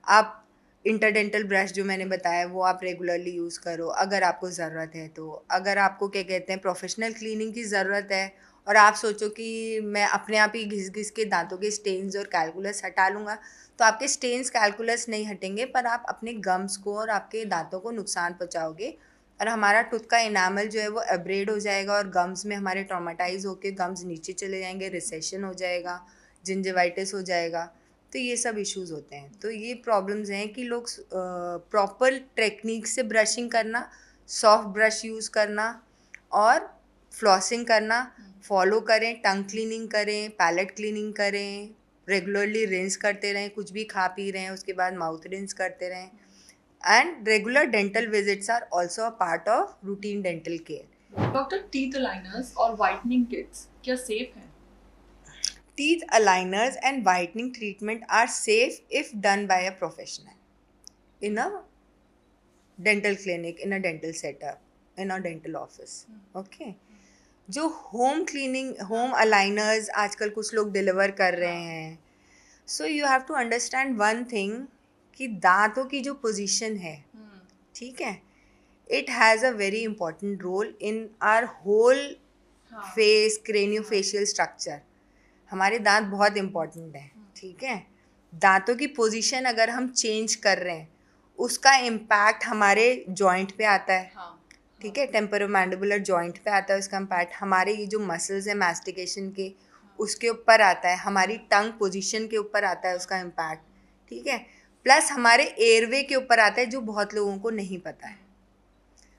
आप इंटरडेंटल ब्रश जो मैंने बताया वो आप रेगुलरली यूज़ करो अगर आपको ज़रूरत है। तो अगर आपको क्या कहते हैं प्रोफेशनल क्लीनिंग की ज़रूरत है और आप सोचो कि मैं अपने आप ही घिस घिस के दांतों के स्टेन्स और कैलकुलस हटा लूँगा, तो आपके स्टेन्स कैलकुलस नहीं हटेंगे, पर आप अपने गम्स को और आपके दांतों को नुकसान पहुँचाओगे, और हमारा टूथ का इनामल जो है वो एब्रेड हो जाएगा, और गम्स में हमारे ट्रॉमेटाइज होके गम्स नीचे चले जाएंगे, रिसेशन हो जाएगा, जिंजिवाइटिस हो जाएगा। तो ये सब इश्यूज़ होते हैं। तो ये प्रॉब्लम्स हैं कि लोग प्रॉपर टेक्निक से ब्रशिंग करना, सॉफ्ट ब्रश यूज़ करना और फ्लॉसिंग करना, फॉलो करें, टंग क्लीनिंग करें, पैलेट क्लीनिंग करें, रेगुलरली रिंस करते रहें, कुछ भी खा पी रहे हैं उसके बाद माउथ रिंस करते रहें, and regular dental visits are also a part of routine dental care. Doctor, teeth aligners और वाइटनिंग किट्स क्या सेफ हैं? Teeth aligners and whitening treatment are safe if done by a professional in a dental clinic, in a dental setup, in a dental office. Okay. जो home cleaning, home aligners आजकल कुछ लोग deliver कर रहे हैं, so you have to understand one thing कि दांतों की जो पोजीशन है, ठीक है, it has a very important role in our whole face craniofacial structure. हमारे दांत बहुत इम्पॉर्टेंट है, ठीक है। दांतों की पोजीशन अगर हम चेंज कर रहे हैं उसका इम्पैक्ट हमारे जॉइंट पे आता है, ठीक है, टेम्पोरोमैंडिबुलर जॉइंट पे आता है उसका इम्पैक्ट, हमारे ये जो मसल्स हैं मैस्टिकेशन के उसके ऊपर आता है, हमारी टंग पोजीशन के ऊपर आता है उसका इम्पैक्ट, ठीक है, प्लस हमारे एयरवे के ऊपर आता है जो बहुत लोगों को नहीं पता है।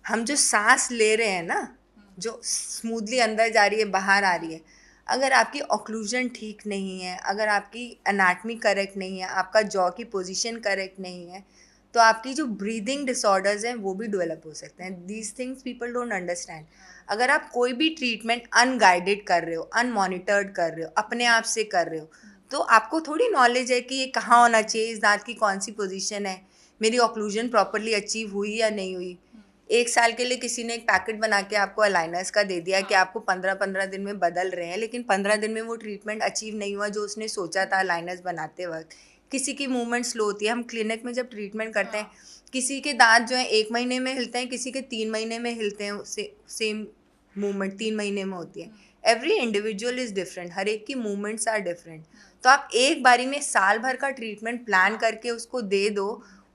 हम जो सांस ले रहे हैं ना, जो स्मूथली अंदर जा रही है बाहर आ रही है, अगर आपकी ऑक्लूजन ठीक नहीं है, अगर आपकी एनाटमी करेक्ट नहीं है, आपका जॉ की पोजीशन करेक्ट नहीं है, तो आपकी जो ब्रीदिंग डिसऑर्डर्स हैं वो भी डेवलप हो सकते हैं। These things people don't understand. अगर आप कोई भी ट्रीटमेंट अनगाइडेड कर रहे हो, अनमॉनिटर्ड कर रहे हो, अपने आप से कर रहे हो, तो आपको थोड़ी नॉलेज है कि ये कहाँ होना चाहिए, इस दांत की कौन सी पोजीशन है, मेरी ऑक्लूजन प्रॉपरली अचीव हुई या नहीं हुई। एक साल के लिए किसी ने एक पैकेट बना के आपको अलाइनर्स का दे दिया कि आपको 15-15 दिन में बदल रहे हैं, लेकिन 15 दिन में वो ट्रीटमेंट अचीव नहीं हुआ जो उसने सोचा था अलाइनर्स बनाते वक्त। किसी की मूवमेंट स्लो होती है, हम क्लिनिक में जब ट्रीटमेंट करते हैं किसी के दांत जो है 1 महीने में हिलते हैं, किसी के 3 महीने में हिलते हैं, सेम मूवमेंट 3 महीने में होती है। एवरी इंडिविजुअल इज़ डिफरेंट, हर एक की मूवमेंट्स आर डिफरेंट। तो आप एक बारी में साल भर का ट्रीटमेंट प्लान करके उसको दे दो,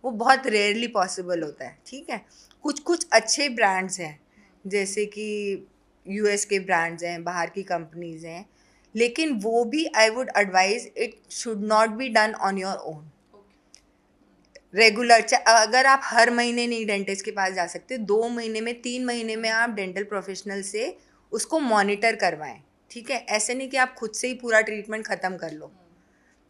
वो बहुत रेयरली पॉसिबल होता है, ठीक है। कुछ कुछ अच्छे ब्रांड्स हैं, जैसे कि यूएस के ब्रांड्स हैं, बाहर की कंपनीज हैं, लेकिन वो भी I would advise it should not be done on your own. Regular, अगर आप हर महीने नहीं डेंटिस्ट के पास जा सकते, 2 महीने में, 3 महीने में आप डेंटल प्रोफेशनल से उसको मॉनिटर करवाएं, ठीक है। ऐसे नहीं कि आप खुद से ही पूरा ट्रीटमेंट ख़त्म कर लो,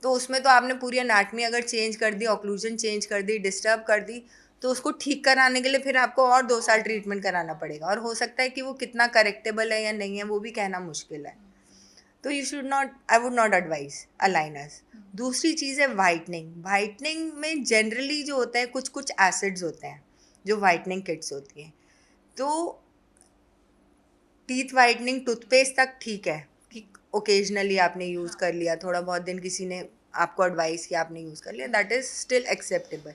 तो उसमें तो आपने पूरी एनाटमी अगर चेंज कर दी, ऑक्लूजन चेंज कर दी, डिस्टर्ब कर दी, तो उसको ठीक कराने के लिए फिर आपको और 2 साल ट्रीटमेंट कराना पड़ेगा, और हो सकता है कि वो कितना करेक्टेबल है या नहीं है वो भी कहना मुश्किल है। तो you should not, I would not advise aligners. दूसरी चीज़ है वाइटनिंग। वाइटनिंग में जनरली जो होता है कुछ कुछ एसिड्स होते हैं जो वाइटनिंग किट्स होती हैं, तो टीथ वाइटनिंग टूथपेस्ट तक ठीक है कि ओकेजनली आपने यूज़ कर लिया, थोड़ा बहुत दिन किसी ने आपको एडवाइस किया, आपने यूज़ कर लिया, दैट इज़ स्टिल एक्सेप्टेबल।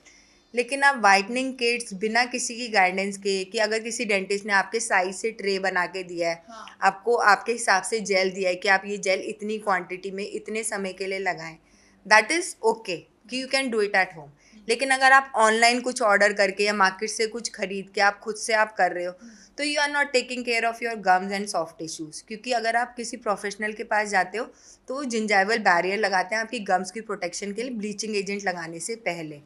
लेकिन आप वाइटनिंग किट्स बिना किसी की गाइडेंस के, कि अगर किसी डेंटिस्ट ने आपके साइज से ट्रे बना के दिया है, आपको आपके हिसाब से जेल दिया है कि आप ये जेल इतनी क्वांटिटी में इतने समय के लिए लगाएं, दैट इज़ ओके कि you can do it at home. लेकिन अगर आप ऑनलाइन कुछ ऑर्डर करके या मार्केट से कुछ खरीद के आप खुद से आप कर रहे हो, तो you are not taking care of your gums and soft tissues. क्योंकि अगर आप किसी प्रोफेशनल के पास जाते हो तो वो जिंजाइवल बैरियर लगाते हैं आपकी गम्स की प्रोटेक्शन के लिए, ब्लीचिंग एजेंट लगाने से पहले,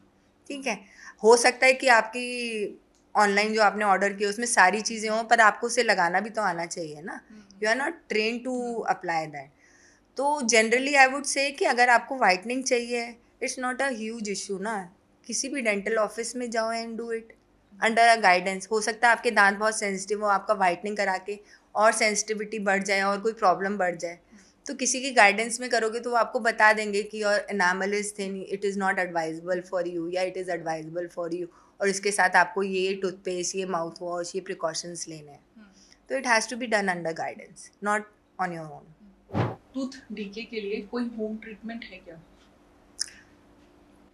ठीक है। हो सकता है कि आपकी ऑनलाइन जो आपने ऑर्डर किया उसमें सारी चीज़ें हों, पर आपको उसे लगाना भी तो आना चाहिए ना, you are not train to apply that. तो जनरली आई वुड से कि अगर आपको वाइटनिंग चाहिए, it's not a huge issue ना, किसी भी डेंटल ऑफिस में जाओ and do it under a guidance. हो सकता है आपके दांत बहुत सेंसिटिव हो, आपका वाइटनिंग करा के और सेंसिटिविटी बढ़ जाए और कोई प्रॉब्लम बढ़ जाए, तो किसी की गाइडेंस में करोगे तो वो आपको बता देंगे कि your enamel is thin, it is not advisable for you, या it is advisable for you, और इसके साथ आपको ये टूथपेस्ट, ये माउथ वॉश, ये प्रिकॉशंस लेने हैं। तो it has to be done under guidance, not on your own. Tooth decay के लिए कोई होम ट्रीटमेंट है क्या?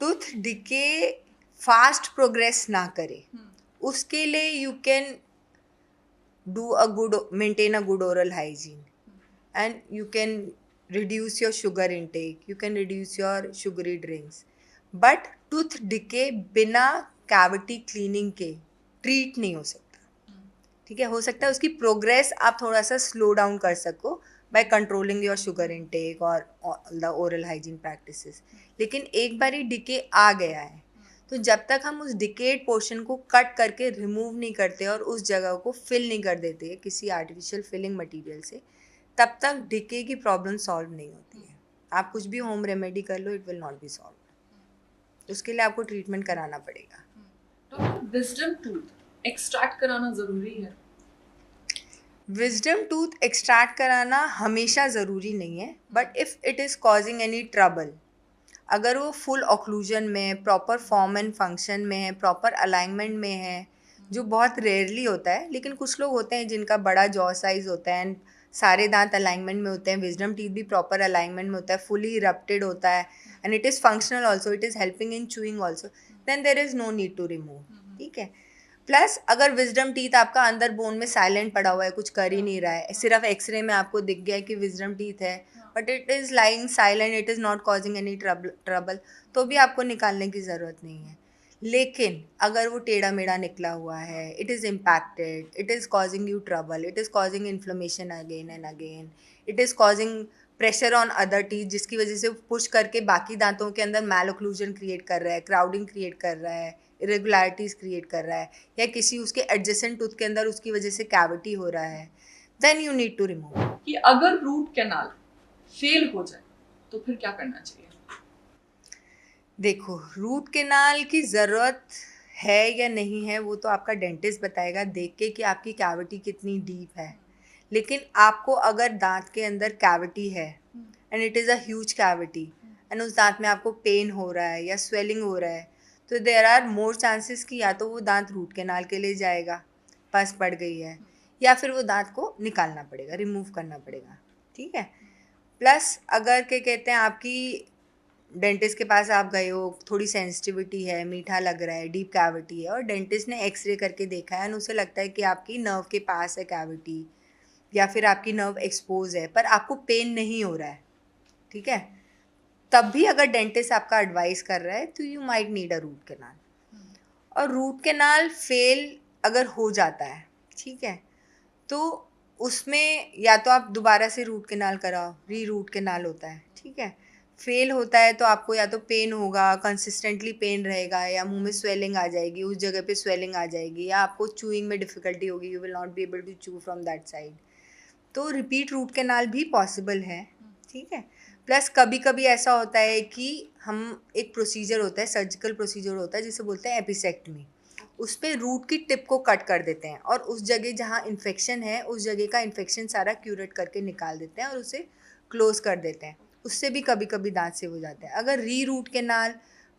टूथ डिके फास्ट प्रोग्रेस ना करे, उसके लिए you can do a good, maintain a good oral hygiene, and you can reduce your sugar intake, you can reduce your sugary drinks, but tooth decay बिना cavity cleaning के treat नहीं हो सकता, ठीक है। हो सकता है उसकी प्रोग्रेस आप थोड़ा सा स्लो डाउन कर सको by controlling your sugar intake और द ओरल हाइजीन प्रैक्टिसेस, लेकिन एक बार ही डिके आ गया है तो जब तक हम उस डिकेड पोर्शन को कट करके रिमूव नहीं करते और उस जगह को फिल नहीं कर देते किसी आर्टिफिशियल फिलिंग मटेरियल से, तब तक डिके की प्रॉब्लम सॉल्व नहीं होती है। आप कुछ भी होम रेमेडी कर लो, it will not be solve. उसके लिए आपको ट्रीटमेंट कराना पड़ेगा। डॉक्टर, विजडम टूथ एक्सट्रैक्ट कराना ज़रूरी है? विजडम टूथ एक्सट्रैक्ट कराना हमेशा ज़रूरी नहीं है, but if it is causing any trouble, अगर वो फुल ऑक्लूजन में, प्रॉपर फॉर्म एंड फंक्शन में है, प्रॉपर अलाइनमेंट में है, जो बहुत रेयरली होता है, लेकिन कुछ लोग होते हैं जिनका बड़ा जॉ साइज होता है एंड सारे दांत अलाइनमेंट में होते हैं, विजडम टीथ भी प्रॉपर अलाइनमेंट में होता है, फुली इरप्टेड होता है and it is functional also, it is helping in chewing also, then there is no need to remove. ठीक है। प्लस अगर विजडम टीथ आपका अंदर बोन में साइलेंट पड़ा हुआ है, कुछ कर ही नहीं रहा है, सिर्फ एक्सरे में आपको दिख गया है कि विजडम टीथ है, but it is lying silent, it is not causing any trouble, तो भी आपको निकालने की ज़रूरत नहीं है। लेकिन अगर वो टेढ़ा मेढ़ा निकला हुआ है, it is impacted, it is causing you trouble, it is causing inflammation again and again, it is causing pressure on other teeth, जिसकी वजह से पुश करके बाकी दांतों के अंदर मैल ओक्लूजन क्रिएट कर रहा है, क्राउडिंग क्रिएट कर रहा है, इरेगुलरिटीज़ क्रिएट कर रहा है, या किसी उसके एडजेसेंट टूथ के अंदर उसकी वजह से कैविटी हो रहा है, then you need to remove. कि अगर रूट कैनाल फेल हो जाए तो फिर क्या करना चाहिए? देखो, रूट कैनाल की ज़रूरत है या नहीं है वो तो आपका डेंटिस्ट बताएगा देख के कि आपकी कैविटी कितनी डीप है। लेकिन आपको अगर दांत के अंदर कैविटी है and it is a huge cavity and उस दांत में आपको पेन हो रहा है या स्वेलिंग हो रहा है, तो देयर आर मोर चांसेस कि या तो वो दांत रूट कैनाल के लिए जाएगा, पस पड़ गई है, या फिर वो दांत को निकालना पड़ेगा, रिमूव करना पड़ेगा। ठीक है। प्लस अगर क्या कहते हैं, आपकी डेंटिस्ट के पास आप गए हो, थोड़ी सेंसिटिविटी है, मीठा लग रहा है, डीप कैविटी है, और डेंटिस्ट ने एक्सरे करके देखा है और उसे लगता है कि आपकी नर्व के पास है कैविटी, या फिर आपकी नर्व एक्सपोज है, पर आपको पेन नहीं हो रहा है, ठीक है, तब भी अगर डेंटिस्ट आपका एडवाइस कर रहा है तो you might need a root canal. और रूट कैनाल फेल अगर हो जाता है, ठीक है, तो उसमें या तो आप दोबारा से रूट कैनाल कराओ, री रूट कैनाल होता है। ठीक है। फेल होता है तो आपको या तो पेन होगा, कंसिस्टेंटली पेन रहेगा, या मुंह में स्वेलिंग आ जाएगी, उस जगह पे स्वेलिंग आ जाएगी, या आपको चूइंग में डिफ़िकल्टी होगी, you will not be able to chew from that side. तो रिपीट रूट कैनाल भी पॉसिबल है। ठीक है। प्लस कभी कभी ऐसा होता है कि हम एक प्रोसीजर होता है, सर्जिकल प्रोसीजर होता है जिसे बोलते हैं एपिसेक्टमी, उस पर रूट की टिप को कट कर देते हैं और उस जगह जहाँ इन्फेक्शन है उस जगह का इन्फेक्शन सारा क्यूरेट करके निकाल देते हैं और उसे क्लोज कर देते हैं। उससे भी कभी कभी दांत सेव हो जाते हैं। अगर री रूट कैनाल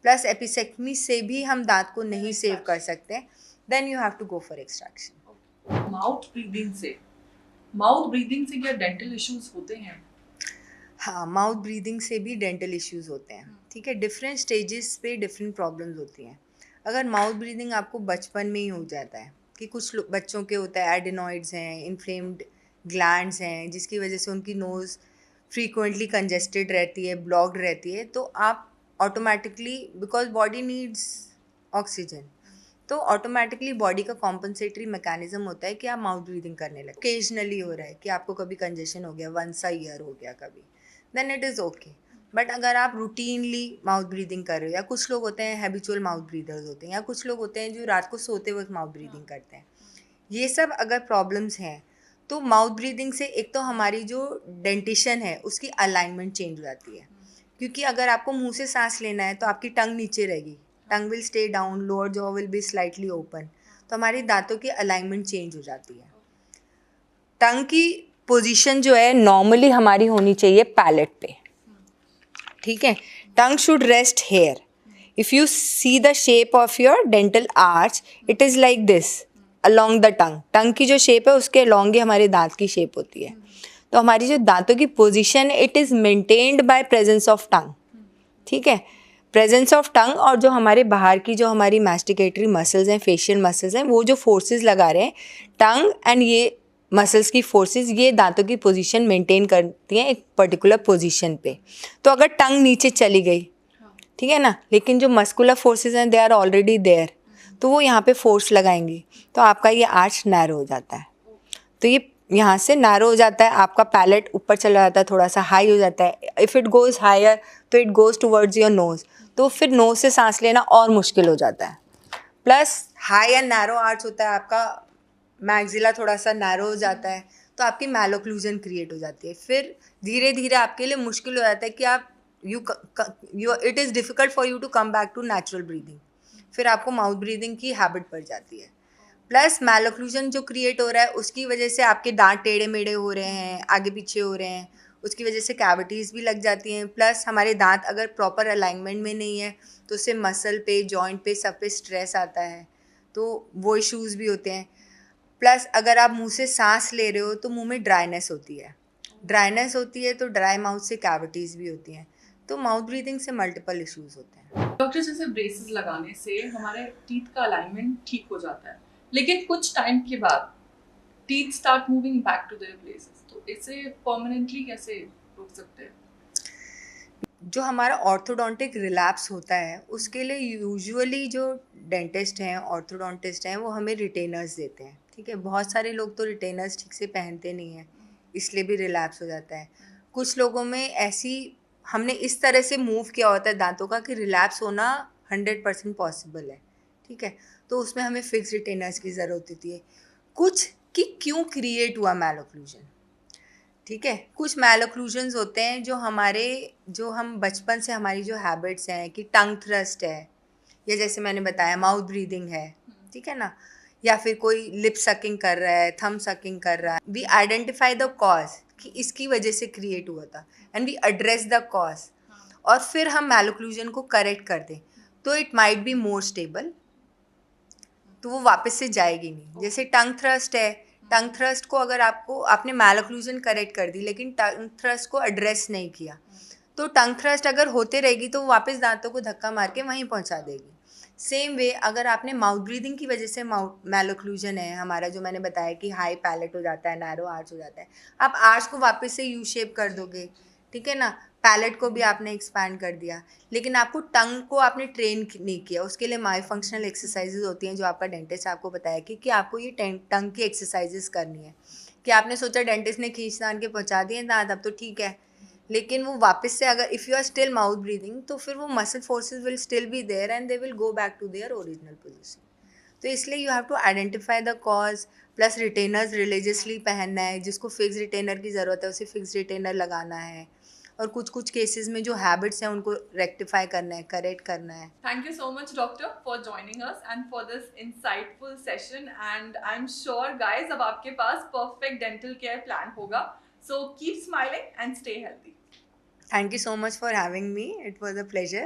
प्लस एपिसेक्टमी से भी हम दांत को नहीं सेव कर सकते, then you have to go for extraction. Mouth breathing से क्या डेंटल इश्यूज होते हैं? हाँ, माउथ ब्रीदिंग से भी डेंटल इश्यूज होते हैं। ठीक है। डिफरेंट स्टेजेस पे डिफरेंट प्रॉब्लम्स होती हैं। अगर माउथ ब्रीदिंग आपको बचपन में ही हो जाता है, कि कुछ बच्चों के होता है एडिनॉइड्स हैं, इन्फ्लेम्ड ग्लैंड्स हैं, जिसकी वजह से उनकी नोज़ फ्रीक्वेंटली कंजेस्टेड रहती है, ब्लॉक्ड रहती है, तो आप automatically, because body needs oxygen, तो ऑटोमेटिकली बॉडी का कॉम्पनसेटरी मैकेनिज्म होता है कि आप माउथ ब्रीदिंग करने लगे। ओकेजनली हो रहा है कि आपको कभी कंजेशन हो गया, वंस अ ईयर हो गया कभी, then it is okay. But अगर आप रूटीनली माउथ ब्रीदिंग कर रहे हो, या कुछ लोग होते हैं हैबिचुअल माउथ ब्रीदर्स होते हैं, या कुछ लोग होते हैं जो रात को सोते वक्त माउथ ब्रीदिंग करते हैं, ये सब अगर प्रॉब्लम्स हैं तो माउथ ब्रीदिंग से एक तो हमारी जो डेंटिशन है उसकी अलाइनमेंट चेंज हो जाती है, क्योंकि अगर आपको मुंह से सांस लेना है तो आपकी टंग नीचे रहेगी, tongue will stay down, lower jaw will be slightly open, तो हमारी दांतों की अलाइनमेंट चेंज हो जाती है। टंग की पोजीशन जो है नॉर्मली हमारी होनी चाहिए पैलेट पे। ठीक है। Tongue should rest here. If you see the shape of your dental arch, it is like this along the tongue. Tongue की जो शेप है उसके अलोंग ही हमारे दांत की शेप होती है। तो हमारी जो दांतों की position it is maintained by presence of tongue. ठीक है। प्रेजेंस ऑफ टंग और जो हमारे बाहर की जो हमारी मैस्टिकेटरी मसल्स हैं, फेशियल मसल्स हैं, वो जो फोर्सेस लगा रहे हैं, टंग एंड ये मसल्स की फोर्सेस, ये दांतों की पोजीशन मेंटेन करती हैं एक पर्टिकुलर पोजीशन पे। तो अगर टंग नीचे चली गई, ठीक है ना, लेकिन जो मस्कुलर फोर्सेस हैं दे आर ऑलरेडी देयर, तो वो यहाँ पे फोर्स लगाएंगी, तो आपका ये आर्च नैरो हो जाता है। तो ये यहाँ से नैरो हो जाता है, आपका पैलेट ऊपर चला जाता है, थोड़ा सा हाई हो जाता है। इफ़ इट गोज़ हायर तो it goes towards your nose, तो फिर नोज़ से सांस लेना और मुश्किल हो जाता है। Plus high and narrow arch होता है, आपका मैक्सिला थोड़ा सा नैरो हो जाता है, तो आपकी मैलोक्लूजन क्रिएट हो जाती है। फिर धीरे धीरे आपके लिए मुश्किल हो जाता है कि आप you it is difficult for you to come back to natural breathing. फिर आपको माउथ ब्रीदिंग की हैबिट पड़ जाती है। प्लस मैलोक्लूजन जो क्रिएट हो रहा है उसकी वजह से आपके दांत टेढ़े मेढ़े हो रहे हैं, आगे पीछे हो रहे हैं, उसकी वजह से कैविटीज़ भी लग जाती हैं। प्लस हमारे दांत अगर प्रॉपर अलाइनमेंट में नहीं है तो उससे मसल पे, जॉइंट पे, सब पे स्ट्रेस आता है, तो वो इश्यूज़ भी होते हैं। प्लस अगर आप मुंह से सांस ले रहे हो तो मुंह में ड्राइनेस होती है। ड्राइनेस होती है तो ड्राई माउथ से कैविटीज़ भी होती हैं। तो माउथ ब्रीदिंग से मल्टीपल इश्यूज़ होते हैं। डॉक्टर, जैसे ब्रेसेस लगाने से हमारे टीथ का अलाइनमेंट ठीक हो जाता है, लेकिन कुछ टाइम के बाद teeth start moving back to their places, तो इसे परमानेंटली कैसे रोक सकते हैं? जो हमारा ऑर्थोडोंटिक रिलैप्स होता है उसके लिए यूजुअली जो डेंटिस्ट हैं, ऑर्थोडोंटिस्ट हैं, वो हमें रिटेनर्स देते हैं। ठीक है, बहुत सारे लोग तो रिटेनर्स ठीक से पहनते नहीं हैं, इसलिए भी रिलैप्स हो जाता है। कुछ लोगों में ऐसी हमने इस तरह से मूव किया होता है दांतों का कि रिलैप्स होना 100% पॉसिबल है। ठीक है, तो उसमें हमें फिक्स रिटेनर्स की ज़रूरत होती है। कुछ कि क्यों क्रिएट हुआ मैलोक्लूजन, ठीक है, कुछ मैलोक्लूजन्स होते हैं जो हम बचपन से हमारी जो हैबिट्स हैं कि टंग थ्रस्ट है, या जैसे मैंने बताया माउथ ब्रीदिंग है, ठीक है ना, या फिर कोई लिप सकिंग कर रहा है, थम सकिंग कर रहा है, वी आइडेंटिफाई द कॉज कि इसकी वजह से क्रिएट हुआ था and we address the cause, और फिर हम मैलोक्लूजन को करेक्ट कर दें तो it might be more stable, तो वो वापस से जाएगी नहीं। जैसे टंग थ्रस्ट है, टंग थ्रस्ट को अगर आपने मैलोक्लूजन करेक्ट कर दी लेकिन टंग थ्रस्ट को एड्रेस नहीं किया, तो टंग थ्रस्ट अगर होते रहेगी तो वो वापस दांतों को धक्का मार के वहीं पहुंचा देगी। सेम वे अगर आपने माउथ ब्रीदिंग की वजह से मैलोक्लूजन है हमारा, जो मैंने बताया कि हाई पैलेट हो जाता है, नैरो आर्च हो जाता है, आप आर्च को वापस से यू शेप कर दोगे, ठीक है ना, पैलेट को भी आपने एक्सपैंड कर दिया, लेकिन आपको टंग को आपने ट्रेन नहीं किया। उसके लिए माई फंक्शनल एक्सरसाइजेज होती हैं जो आपका डेंटिस्ट आपको बताया कि आपको ये टंग की एक्सरसाइजेज करनी है, कि आपने सोचा डेंटिस्ट ने खींच तान के पहुँचा दिए दांत, अब तो ठीक है, लेकिन वो वापस से अगर if you are still mouth breathing तो फिर वो muscle forces will still be there and they will go back to their original position. तो इसलिए you have to identify the cause, plus retainers religiously पहनना है, जिसको फिक्स रिटेनर की ज़रूरत है उसे फिक्स रिटेनर लगाना है, और कुछ कुछ केसेस में जो हैबिट्स हैं उनको रेक्टिफाई करना है, करेक्ट करना है। Thank you so much, doctor, for joining us and for this insightful session. And I'm sure, guys, अब आपके पास perfect dental care plan होगा. So keep smiling and stay healthy. Thank you so much for having me. It was a pleasure.